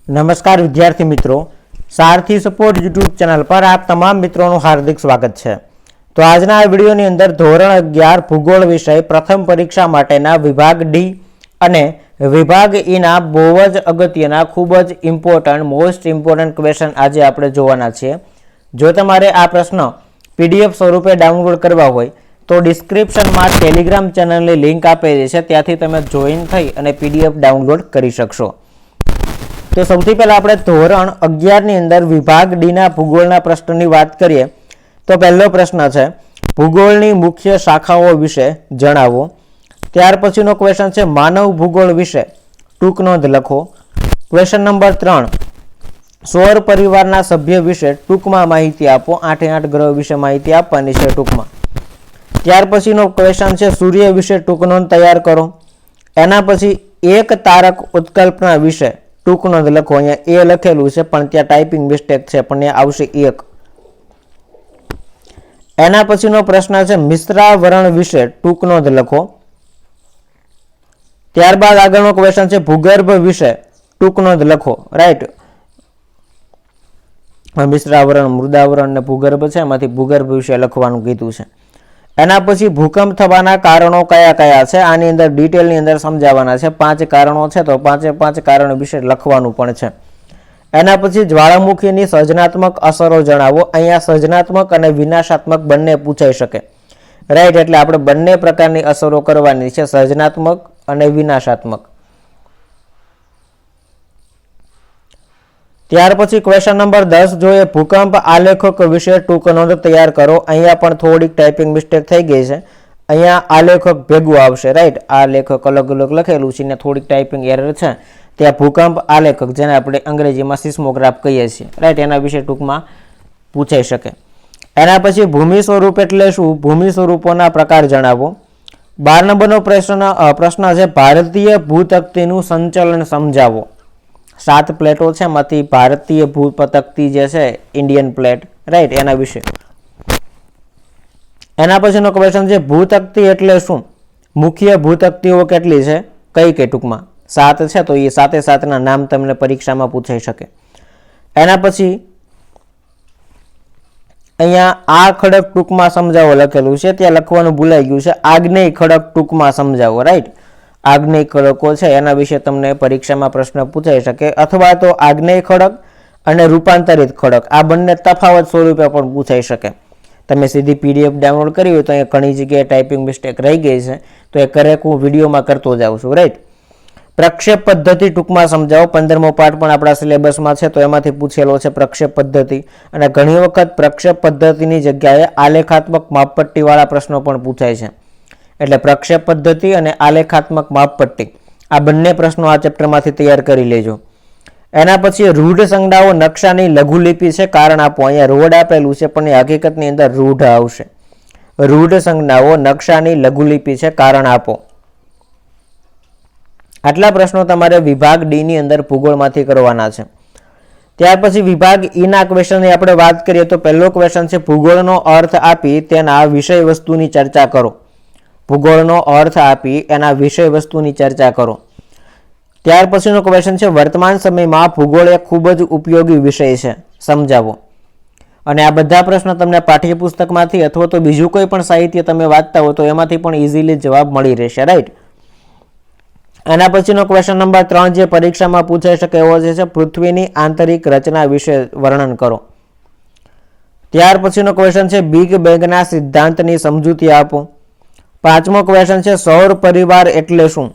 नमस्कार विद्यार्थी मित्रों, सारथी सपोर्ट यूट्यूब चैनल पर आप तमाम मित्रों हार्दिक स्वागत है। तो आज आ वीडियोनी अंदर धोरण 11 भूगोल विषय प्रथम परीक्षा माटेना विभाग डी अने विभाग ई ना बहुज अगत्यना खूबज इम्पोर्टंट मोस्ट इम्पोर्टंट क्वेश्चन आज आपणे जोवाना छे। जो तमारे आ प्रश्न पीडीएफ स्वरूपे डाउनलॉड करवा होय तो डिस्क्रिप्शन में टेलिग्राम चैनल की लिंक आपेली छे, त्याथी तमे जोइन थई अने पीडीएफ डाउनलॉड करी शकशो। तो सौथी पहला आपणे धोरण 11 नी अंदर विभाग डी ना भूगोळना प्रश्ननी वात करीए तो पहलो प्रश्न छे भूगोळनी मुख्य शाखाओ विषे जणावो। त्यार पछीनो क्वेश्चन छे मानव भूगोळ विषे टूंक नोंध लखो। क्वेश्चन नंबर 3 सौर परिवारना सभ्य विषे टूंकमां माहिती आपो। 8 ग्रह विषे माहिती आपवानी छे टूंकमां। त्यार पछीनो क्वेश्चन छे सूर्य विषे टूंक नोंध तैयार करो। एना पछी एक तारक उत्कल्पना विषे टूंक नोंध लखो। अहींया ए लखेलुं छे पण त्यां टाइपिंग मिस्टेक छे पण त्यां आवशे 1। एना पछीनो प्रश्न छे मिश्रावरण विषे टूंक नोंध लखो। त्यारबाद आगळनो क्वेश्चन छे भूगर्भ विषे टूंक नोंध लखो। राइट, मिश्रावरण मृदावरण ने भूगर्भ छे एमांथी भूगर्भ विषे लखवानुं कीधुं छे। एना पछी भूकंप थवाना कारणों कया कया छे आनी अंदर डिटेल नी अंदर समजाववाना छे। 5 कारणों छे तो 5 कारण विषे लखवानुं पण छे। एना पछी ज्वालामुखीनी सृजनात्मक असरो जणावो। अहींया सृजनात्मक अने विनाशात्मक बंने पूछाई शके। राइट, एटले आपणे बंने प्रकारनी असरो करवानी छे, सृजनात्मक अने विनाशात्मक। त्यार पछी क्वेश्चन नंबर 10 जोईए भूकंप आलेखक विषे टूंक नोंध तैयार करो। अहींया पण थोड़ी टाइपिंग मिस्टेक थई गई छे। अहींया आलेखक भेगुं आवशे। राइट, आलेखक अलग अलग लखेलुं छे ने थोड़ी टाइपिंग एरर छे। त्यां भूकंप आलेखक जेने आपणे अंग्रेजीमां सिस्मोग्राफ कहीए छीए। राइट, एना विषे टूंकमां पूछाई शके। एना पछी भूमि स्वरूप एटले शुं? भूमि स्वरूपोना प्रकार जणावो। 12 नंबरनो प्रश्न छे भारतीय भूतक्तीनुं संचलन समजावो। 7 प्लेटो छे एमांथी भारतीय भूतक्ती जे छे इंडियन प्लेट। राइट, एना विषे। एना पछीनो क्वेश्चन छे भूतक्ती एटले शुं? मुख्य भूतक्तीओ केटली छे? कई के टूंकमां 7 छे तो ए 7 ना नाम तमने परीक्षामां पूछाई शके। एना पछी अहींया आ खडक टूंकमां समजावो लखेलुं छे, त्यां लखवानुं भूलाई गयुं छे आग्नेय खडक टूंकमां समजावो। राइट, आग्नेय खडको छे एना विषे तमने परीक्षामां प्रश्न पूछाई शके, अथवा तो आग्नेय खडक अने रूपांतरित खडक आ बंने तफावत स्वरूपे पण पूछाई शके। तमे सीधी पीडीएफ डाउनलॉड करी होय तो अहींया घणी जग्याए टाइपिंग मिस्टेक रही गई छे तो ए करेक्ट हूँ विडियोमां करतो जाउं छुं। राइट, प्रक्षेप पद्धति टूंकमां समजावो। 15मो पाठ पण आपणा सिलेबसमां छे तो एमांथी पूछेलो छे प्रक्षेप पद्धति। अने घणी वखत प्रक्षेप पद्धतिनी जग्याए आलेखात्मक मापपट्टीवाळा प्रश्नो पण पूछाय छे। एटले प्रक्षेप पद्धति अने आलेखात्मक मापपट्टी आ बंने प्रश्नो आ चेप्टरमांथी तैयार करी लेजो। एना पछी रूढ़ संज्ञाओ नक्शानी लघुलिपि छे कारण आपो। अहींया रोड आपेलुं छे पण हकीकतनी अंदर रूढ़ आवशे। रूढ़ संज्ञाओ नक्शानी लघुलिपि छे कारण आपो। आटला प्रश्नो तमारे विभाग डी नी अंदर भूगोळमांथी करवाना छे। त्यार पछी विभाग ई ना क्वेश्चननी आपणे वात करीए तो पहेलो क्वेश्चन छे भूगोळनो अर्थ आपी तेना विषय वस्तुनी चर्चा करो। भूगोळनो अर्थ आपी एना विषय वस्तुनी चर्चा करो। त्यार पछीनो क्वेश्चन छे वर्तमान समयमां भूगोळ एक खूब ज उपयोगी विषय छे, समजावो। अने आ बधा प्रश्न तमने पाठ्यपुस्तकमांथी अथवा तो बीजुं कोई पण साहित्य तमे वांचता हो तो एमांथी पण इजीली जवाब मळी रहेशे। राइट, एना पछीनो क्वेश्चन नंबर 3 जे परीक्षामां पूछाई शके एवो छे पृथ्वीनी आंतरिक रचना विषे वर्णन करो। त्यार पछीनो क्वेश्चन छे बिग बेंगना सिद्धांतनी समजूती आपो। 5मो क्वेश्चन छे सौर परिवार एटले शुं?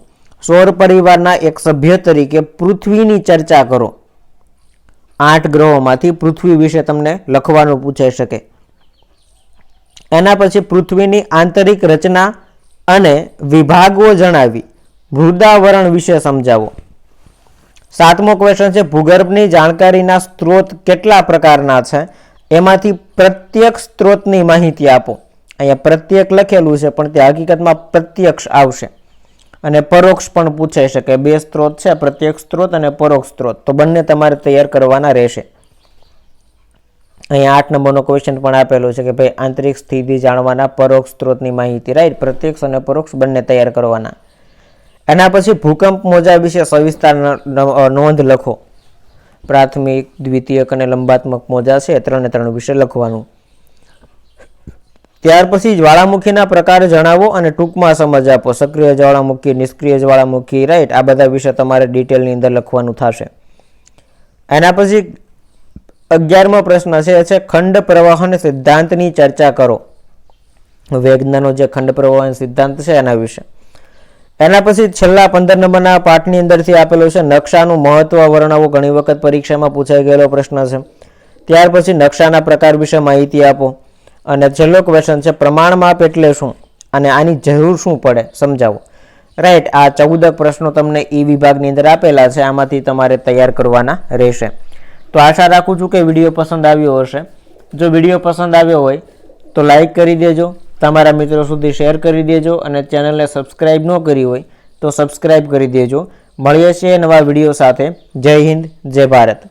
सौर परिवारना एक सभ्य तरीके पृथ्वीनी चर्चा करो। 8 ग्रहोमांथी पृथ्वी विषे तमने लखवानुं पूछाई शके। एना पछी पृथ्वीनी आंतरिक रचना अने विभागो जणावी मृदावरण विषे समजावो। 7मो क्वेश्चन छे भूगर्भनी जाणकारीना स्त्रोत केटला प्रकारना छे? एमांथी प्रत्यक्ष स्त्रोतनी माहिती आपो। अहींया प्रत्येक लखेलुं छे पण ते हकीकतमां प्रत्यक्ष आवशे। अने परोक्ष पण पूछाई शके। 2 स्त्रोत छे, प्रत्यक्ष स्त्रोत अने परोक्ष स्त्रोत, तो बंने तमारे तैयार करवाना रहेशे। अहींया 8 नंबरनो क्वेश्चन पण आपेलो छे के भाई आंतरिक स्थिति जाणवाना परोक्ष स्त्रोतनी माहिती। राइट, प्रत्यक्ष अने परोक्ष बंने तैयार करवाना। एना पछी भूकंप मोजा विषे सविस्तार नोंध लखो। પ્રાથમિક, દ્વિતીયક અને લંબાત્મક મોજા છે 3 વિશે લખવાનું. ત્યાર પછી જ્વાળામુખીના પ્રકાર જણાવો અને ટૂંકમાં સમજ આપો. સક્રિય જ્વાળામુખી, નિષ્ક્રિય જ્વાળામુખી, રાઈટ, આ બધા વિશે તમારે ડિટેલની અંદર લખવાનું થશે. એના પછી 11મો પ્રશ્ન છે ખંડ પ્રવાહન સિદ્ધાંતની ચર્ચા કરો. વેગનાનો જે ખંડ પ્રવાહન સિદ્ધાંત છે એના વિશે. એના પછી છેલ્લા 15 નંબરના પાઠની અંદરથી આપેલો છે નકશાનું મહત્વ વર્ણવો. ઘણી વખત પરીક્ષામાં પૂછાઈ ગયેલો પ્રશ્ન છે. ત્યાર પછી નકશાના પ્રકાર વિશે માહિતી આપો. અને છેલ્લો ક્વેશ્ચન છે પ્રમાણ માપ એટલે શું અને આની જરૂર શું પડે સમજાવો. રાઈટ, આ 14 પ્રશ્નો તમને ઈ વિભાગની અંદર આપેલા છે, આમાંથી તમારે તૈયાર કરવાના રહેશે. તો આશા રાખું છું કે વિડીયો પસંદ આવ્યો હશે. જો વિડીયો પસંદ આવ્યો હોય તો લાઈક કરી દેજો, તમારા મિત્રો સુધી શેર કરી દેજો અને ચેનલને સબસ્ક્રાઈબ ન કરી હોય તો સબસ્ક્રાઈબ કરી દેજો. મળીએ છીએ નવા વિડીયો સાથે. જય હિન્દ, જય ભારત.